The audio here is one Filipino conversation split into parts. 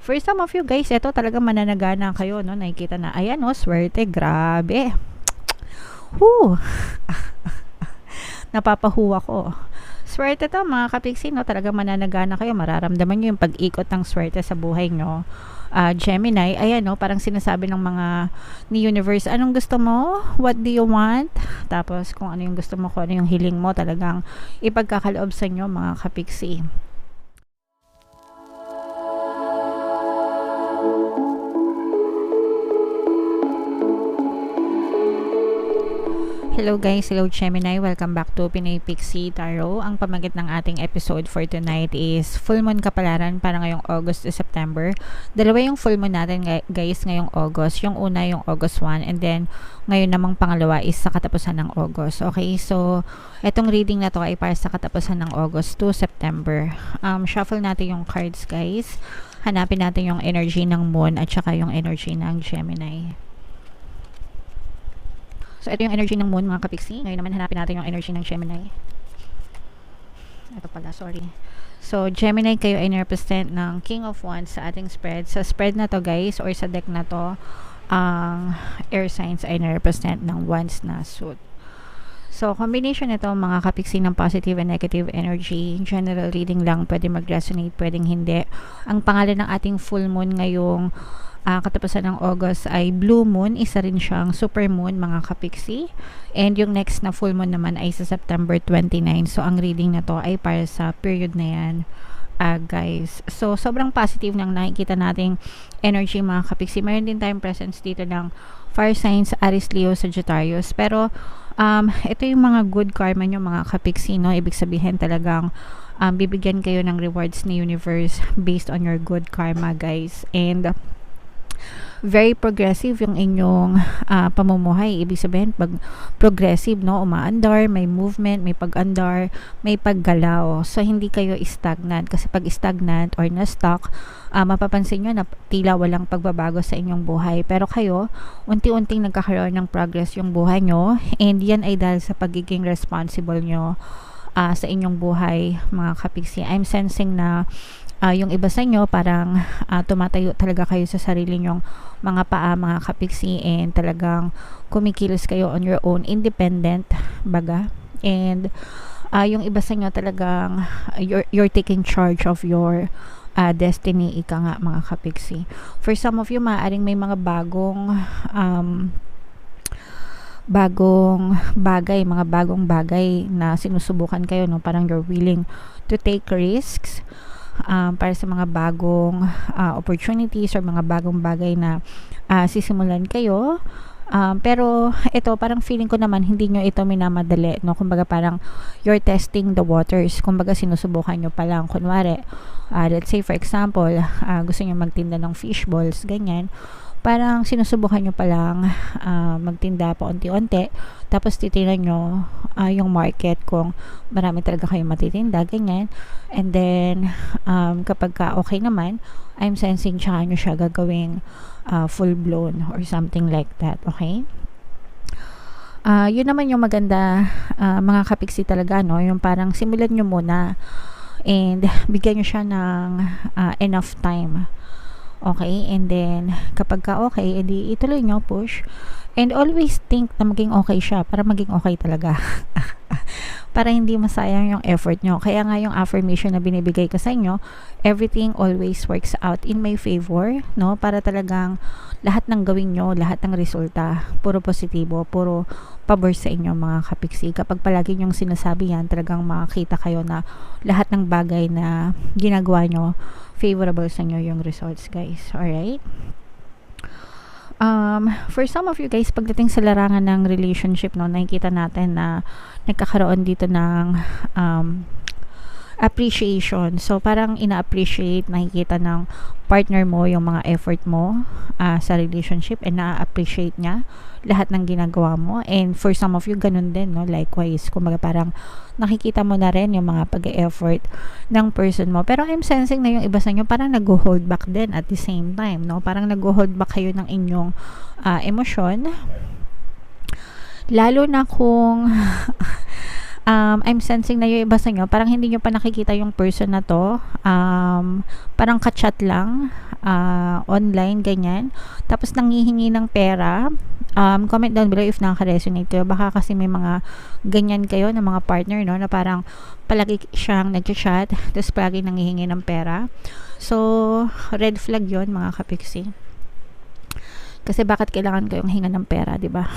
For some of you guys, ito talaga mananagana kayo, no? Nakikita na, ayan, no, swerte, grabe. Whew. Napapahuwa ko. Swerte to mga kapiksi, no? Talaga mananagana kayo. Mararamdaman nyo yung pag-ikot ng swerte sa buhay nyo. Gemini, ayan, no? Parang sinasabi ng mga ni universe, anong gusto mo? What do you want? Tapos kung ano yung gusto mo, kung ano yung hiling mo, talagang ipagkakaloob sa inyo mga kapiksi. Hello guys, hello Gemini, welcome back to Pinoy Pixie Tarot. Ang pamagit ng ating episode for tonight is full moon kapalaran para ngayong August to September. Dalawa yung full moon natin guys ngayong August. Yung una yung August 1 and then ngayon namang pangalawa is sa katapusan ng August. Okay, so etong reading na to ay para sa katapusan ng August to September. Shuffle natin yung cards guys. Hanapin natin yung energy ng moon at saka yung energy ng Gemini. So, ito yung energy ng moon, mga kapiksi. Ngayon naman, hanapin natin yung energy ng Gemini. Ito pala, sorry. So, Gemini, kayo ay represent ng King of Wands sa ating spread. Sa spread na to, guys, or sa deck na to, ang air signs ay represent ng Wands na suit. So, combination nito, mga kapiksi, ng positive and negative energy. General reading lang, pwede mag-resonate, pwedeng hindi. Ang pangalan ng ating full moon ngayong katapusan ng August ay Blue Moon, isa rin siyang super moon mga kapiksi, and yung next na full moon naman ay sa September 29. So ang reading na to ay para sa period na yan guys. So sobrang positive ng nakikita nating energy mga kapiksi. Mayroon din tayong presence dito ng fire signs, Aries, Leo, Sagittarius, pero ito yung mga good karma nyo mga kapiksi, no? Ibig sabihin talagang bibigyan kayo ng rewards ni universe based on your good karma guys, and very progressive yung inyong pamumuhay. Ibig sabihin, pag progressive, no, umaandar, may movement, may pag-andar, may paggalaw. So, hindi kayo stagnant. Kasi pag stagnant or na-stuck, mapapansin nyo na tila walang pagbabago sa inyong buhay. Pero kayo, unti-unting nagkakaroon ng progress yung buhay nyo. And yan ay dahil sa pagiging responsible nyo sa inyong buhay, mga kapiksi. I'm sensing na yung iba sa inyo parang tumatayo talaga kayo sa sarili nyong mga paa mga kapiksi, and talagang kumikilos kayo on your own, independent baga, and yung iba sa inyo talagang you're taking charge of your destiny, ika nga mga kapiksi. For some of you, maaaring may mga bagong bagay na sinusubukan kayo, no? Parang you're willing to take risks para sa mga bagong opportunities or mga bagong bagay na sisimulan kayo. Pero ito, parang feeling ko naman hindi nyo ito minamadali, no? Kumbaga parang you're testing the waters. Kumbaga sinusubukan nyo pa lang. Kunwari, let's say for example, gusto nyo magtinda ng fish balls, ganyan. Parang sinusubukan nyo pa lang magtinda pa unti-unti, tapos titingnan nyo yung market kung marami talaga kayong matitinda, ganyan. And then kapag ka okay naman, I'm sensing tsaka nyo siya gagawing full blown or something like that, okay? Yun naman yung maganda mga kapiksi talaga, no? Yung parang simulan nyo muna and bigyan nyo siya ng enough time. Okay, and then kapag ka okay, edi ituloy nyo, push. And always think na maging okay siya para maging okay talaga. Para hindi masayang yung effort nyo. Kaya nga yung affirmation na binibigay ko sa inyo, everything always works out in my favor, no? Para talagang lahat ng gawin nyo, lahat ng resulta, puro positibo, puro pabor sa inyo mga kapiksi. Kapag palagi nyong sinasabi yan, talagang makakita kayo na lahat ng bagay na ginagawa nyo, favorable sa inyo yung results guys. Alright? For some of you guys, pagdating sa larangan ng relationship, no, nakikita natin na nagkakaroon dito ng appreciation. So, parang ina-appreciate, nakikita ng partner mo yung mga effort mo sa relationship, and na-appreciate niya lahat ng ginagawa mo. And for some of you, ganun din, no? Likewise, kumbaga parang nakikita mo na rin yung mga pag-e-effort ng person mo. Pero I'm sensing na yung iba sa inyo parang nag-hold back din at the same time, no? Parang nag-hold back kayo ng inyong emosyon. Lalo na kung I'm sensing na yung iba sa inyo, parang hindi nyo pa nakikita yung person na to. Parang ka-chat lang. online, ganyan. Tapos nanghihingi ng pera. Comment down below if nakaka-resonate kayo. Baka kasi may mga ganyan kayo na mga partner, no, na parang palagi siyang nag-chat, tapos palagi nanghihingi ng pera. So, red flag yon mga kapiksi. Kasi bakit kailangan kayong hinga ng pera, di ba?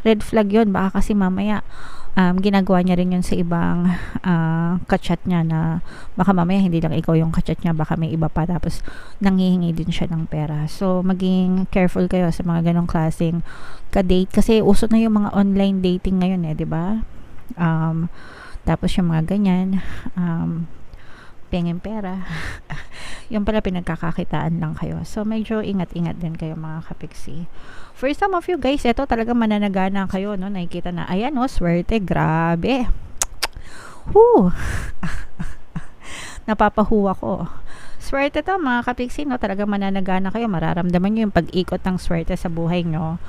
Red flag yon. Baka kasi mamaya ginagawa niya rin yun sa ibang kachat niya, na baka mamaya hindi lang ikaw yung kachat niya, baka may iba pa, tapos nanghihingi din siya ng pera. So maging careful kayo sa mga ganong klaseng ka-date, kasi uso na yung mga online dating ngayon, di ba? Tapos yung mga ganyan, pengeng pera. Yung pala pinagkakakitaan lang kayo. So medyo ingat-ingat din kayo mga kapiksi. For some of you guys, ito talaga mananagana kayo, no? Nakikita na, ayan, no, swerte, grabe. Woo! Napapahuwa ko. Swerte to mga kapiksi, no? Talaga mananagana kayo. Mararamdaman nyo yung pag-ikot ng swerte sa buhay nyo.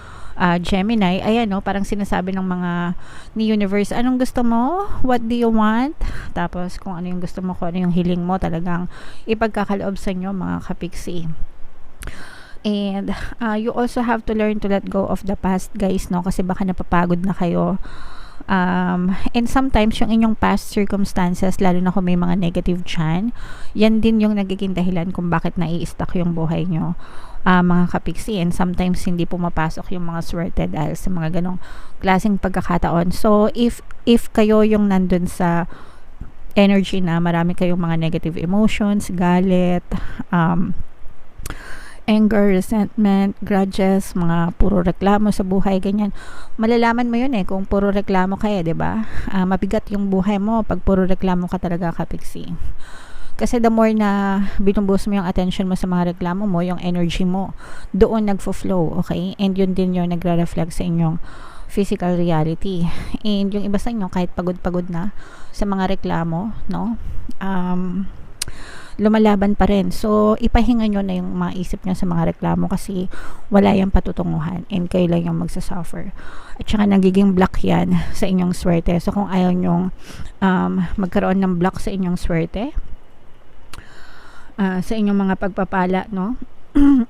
Gemini, ayan, no, parang sinasabi ng mga ni universe, anong gusto mo? What do you want? Tapos kung ano yung gusto mo, kung ano yung hiling mo, talagang ipagkakaloob sa inyo mga kapiksi. And you also have to learn to let go of the past, guys, no, kasi baka napapagod na kayo. And sometimes yung inyong past circumstances, lalo na kung may mga negative dyan, yan din yung nagiging dahilan kung bakit nai-stuck yung buhay nyo, mga kapiksi. And sometimes hindi pumapasok yung mga swerte dahil sa mga ganong klaseng pagkakataon. So if kayo yung nandun sa energy na marami kayong mga negative emotions, galit, anger, resentment, grudges, mga puro reklamo sa buhay, ganyan. Malalaman mo yun kung puro reklamo kaya, 'di ba? Mabigat yung buhay mo pag puro reklamo ka talaga, kapiksi. Kasi the more na binubuhos mo yung attention mo sa mga reklamo mo, yung energy mo doon nagfo-flow, okay? And yun din yung nagre-reflect sa inyong physical reality. And yung iba sa inyo, kahit pagod-pagod na sa mga reklamo, no? Lumalaban pa rin. So, ipahinga nyo na yung maisip nyo sa mga reklamo, kasi wala yung patutunguhan and kayo lang yung magsasuffer. At saka nagiging block yan sa inyong swerte. So, kung ayaw nyong magkaroon ng block sa inyong swerte, sa inyong mga pagpapala, no?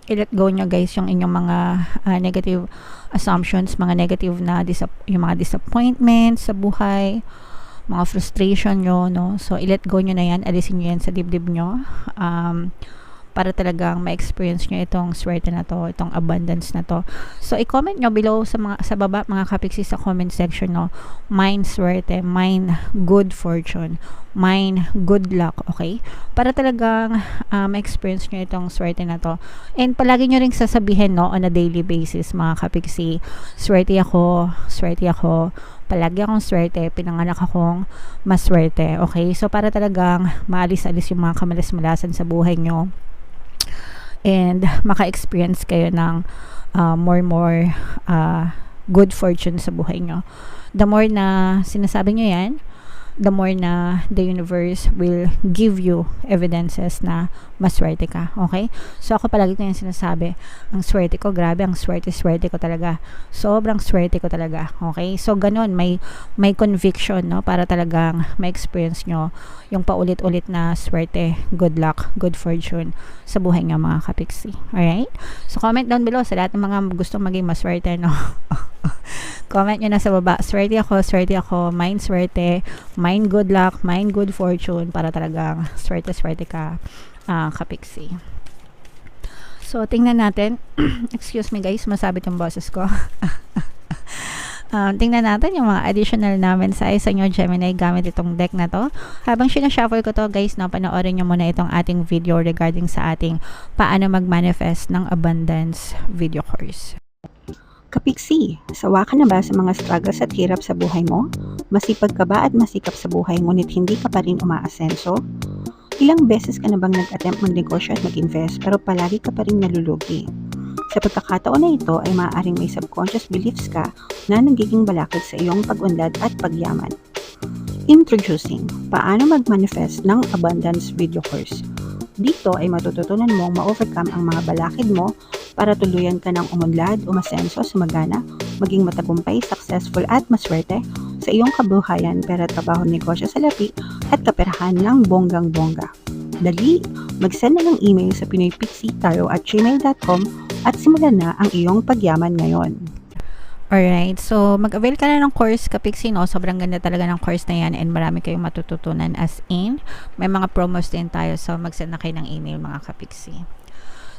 I-let go nyo, guys, yung inyong mga negative assumptions, mga negative na yung mga disappointments sa buhay, mga frustration nyo, no? So, i-let go nyo na yan, alisin nyo yan sa dibdib nyo, para talagang ma-experience nyo itong swerte na to, itong abundance na to. So, i-comment nyo below sa baba, mga kapiksi, sa comment section, no? Mine swerte, mine good fortune, mine good luck, okay? Para talagang ma-experience nyo itong swerte na to. And palagi nyo rin sasabihin, no, on a daily basis, mga kapiksi, swerte ako, palagi akong swerte, pinanganak akong maswerte, okay? So, para talagang maalis-alis yung mga kamalas-malasan sa buhay nyo, and maka-experience kayo ng more good fortune sa buhay nyo. The more na sinasabi nyo yan, the more na the universe will give you evidences na maswerte ka, okay? So ako palagi ko yung sinasabi, ang swerte ko, grabe, ang swerte ko talaga, sobrang swerte ko talaga, okay? So ganun, may conviction, no, para talagang ma-experience nyo yung paulit-ulit na swerte, good luck, good fortune sa buhay nyo, mga kapiksi. Alright? So comment down below sa lahat ng mga gustong maging maswerte, no? Comment nyo na sa baba, swerte ako, mine swerte, mine good luck, mine good fortune, para talagang swerte ka, kapiksi. So, tingnan natin. Excuse me, guys, masabit yung boses ko. Tingnan natin yung mga additional na mensahe sa inyo, Gemini, gamit itong deck na to. Habang sinashuffle ko to, guys, no, panoorin nyo muna itong ating video regarding sa ating paano mag-manifest ng abundance video course. Kapiksi, sawa ka na ba sa mga struggles at hirap sa buhay mo? Masipag ka ba at masikap sa buhay ngunit hindi ka pa rin umaasenso? Ilang beses ka na bang nag-attempt magnegosyo at mag-invest pero palagi ka pa rin nalulugi? Sa pagkakataon na ito ay maaaring may subconscious beliefs ka na nagiging balakid sa iyong pag-unlad at pagyaman. Introducing, paano mag-manifest ng abundance video course. Dito ay matututunan mong ma-overcome ang mga balakid mo para tuluyan ka ng umunlad, umasenso, sumagana, maging matagumpay, successful at maswerte sa iyong kabuhayan, pera, trabaho, negosyo, salapi at kaperahan ng bonggang-bongga. Dali, Mag-send na ng email sa pinoypixietaro@gmail.com at simulan na ang iyong pagyaman ngayon. Alright, so mag-avail ka na ng course Kapixie, no? Sobrang ganda talaga ng course na yan and marami kayong matututunan as in. May mga promos din tayo, so mag-send na kayo ng email mga Kapixie.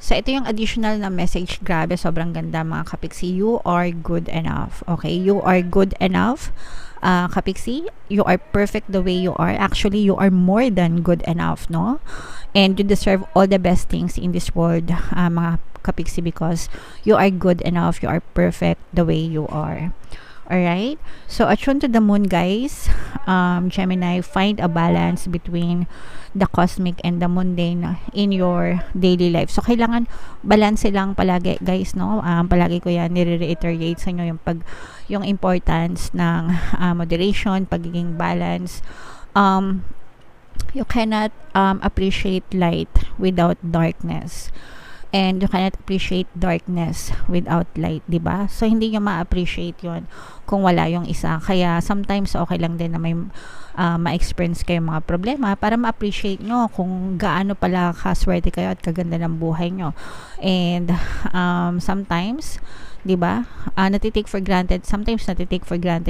So ito yung additional na message, grabe, sobrang ganda mga Kapixie. You are good enough, okay? You are good enough, Kapixie. You are perfect the way you are. Actually, you are more than good enough, no? And you deserve all the best things in this world, mga Kapixie, because you are good enough, you are perfect the way you are. Alright, so attune to the moon, guys. Gemini, find a balance between the cosmic and the mundane in your daily life. So kailangan balance lang palagi, guys, no? Palagi ko yan nire-reiterate sa inyo yung importance ng moderation, pagiging balance. You cannot appreciate light without darkness. And you cannot appreciate darkness without light, diba? So, hindi nyo ma-appreciate yon kung wala yung isa. Kaya, sometimes, okay lang din na may ma-experience kayo mga problema para ma-appreciate nyo kung gaano pala kaswerte kayo at kaganda ng buhay nyo. And, sometimes, diba, natitake for granted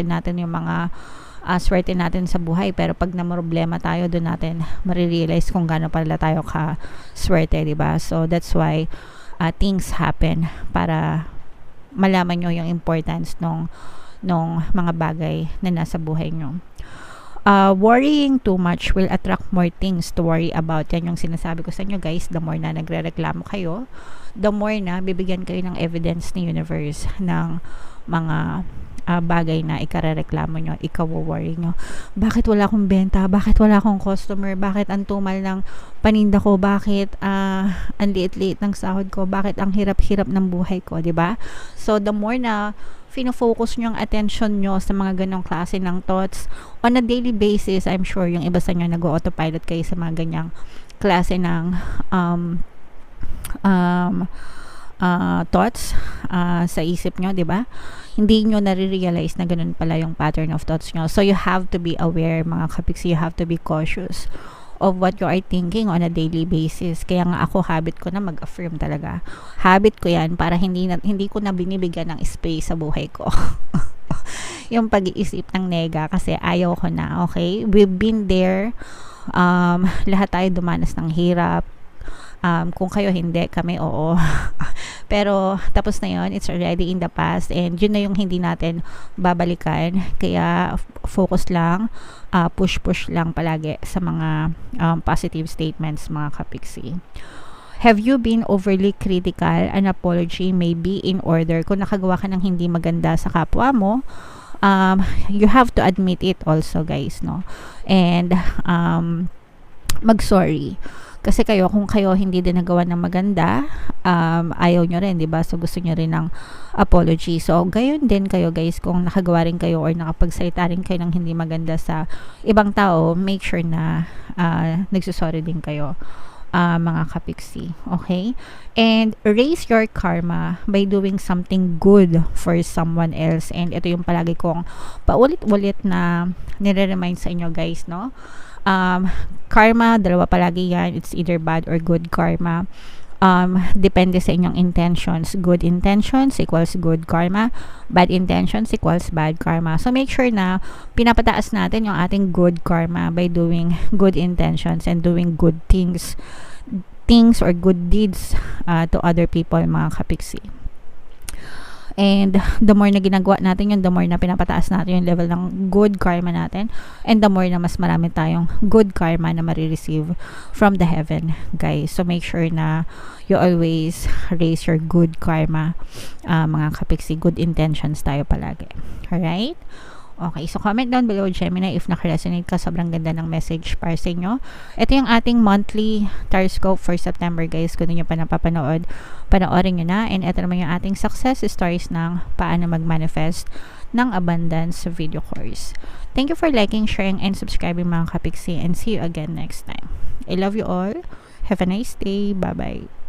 natin yung mga swerte natin sa buhay, pero pag namroblema tayo, doon natin marirealize kung gaano pala tayo ka swerte, diba? So that's why things happen, para malaman nyo yung importance nung mga bagay na nasa buhay nyo. Worrying too much will attract more things to worry about. Yan yung sinasabi ko sa inyo, guys. The more na nagre-reklamo kayo, the more na bibigyan kayo ng evidence ni universe ng mga bagay na ikarereklamo nyo, ikawo-worry nyo. Bakit wala akong benta? Bakit wala akong customer? Bakit ang tumal ng paninda ko? Bakit ang liit-liit ng sahod ko? Bakit ang hirap-hirap ng buhay ko? Diba? So, the more na fino-focus nyo ang attention nyo sa mga ganong klase ng thoughts on a daily basis, I'm sure yung iba sa nyo nag-autopilot kayo sa mga ganyang klase ng thoughts sa isip nyo, diba? Hindi nyo nare-realize na ganun pala yung pattern of thoughts nyo. So, you have to be aware, mga Kapixie. You have to be cautious of what you are thinking on a daily basis. Kaya nga ako, habit ko na mag-affirm talaga. Habit ko yan para hindi ko na binibigyan ng space sa buhay ko. Yung pag-iisip ng nega, kasi ayaw ko na, okay? We've been there. Lahat tayo dumanas ng hirap. Kung kayo hindi, kami oo. Pero tapos na yon, it's already in the past, and yun na yung hindi natin babalikan. Kaya focus lang, push lang palagi sa mga positive statements, mga Kapixie. Have you been overly critical? An apology may be in order. Kung nakagawa ka ng hindi maganda sa kapwa mo, you have to admit it also, guys, no? And mag-sorry. Kasi kung kayo hindi din nagawa ng maganda, ayaw nyo rin, diba? So, gusto nyo rin ng apology. So, gayon din kayo, guys, kung nakagawa rin kayo or nakapagsalita rin kayo ng hindi maganda sa ibang tao, make sure na nagsusorry din kayo, mga Kapixie. Okay? And raise your karma by doing something good for someone else. And ito yung palagi kong paulit-ulit na nire-remind sa inyo, guys, no? Karma, dalawa palagi yan. It's either bad or good karma. Depende sa inyong intentions. Good intentions equals good karma. Bad intentions equals bad karma. So, make sure na pinapataas natin yung ating good karma by doing good intentions and doing good things or good deeds to other people, mga Kapixie. And the more na ginagawa natin yun, the more na pinapataas natin yung level ng good karma natin, and the more na mas marami tayong good karma na marireceive from the heaven, guys. So make sure na you always raise your good karma, mga Kapixie. Good intentions tayo palagi. Alright? Okay, so comment down below, Gemini, if nakaresonate ka. Sobrang ganda ng message para sa inyo. Ito yung ating monthly Tarscope for September, guys. Kung hindi nyo pa napapanood, panoorin nyo na. And ito naman yung ating success stories ng paano mag-manifest ng abundance video course. Thank you for liking, sharing, and subscribing, mga Kapixie. And see you again next time. I love you all. Have a nice day. Bye-bye.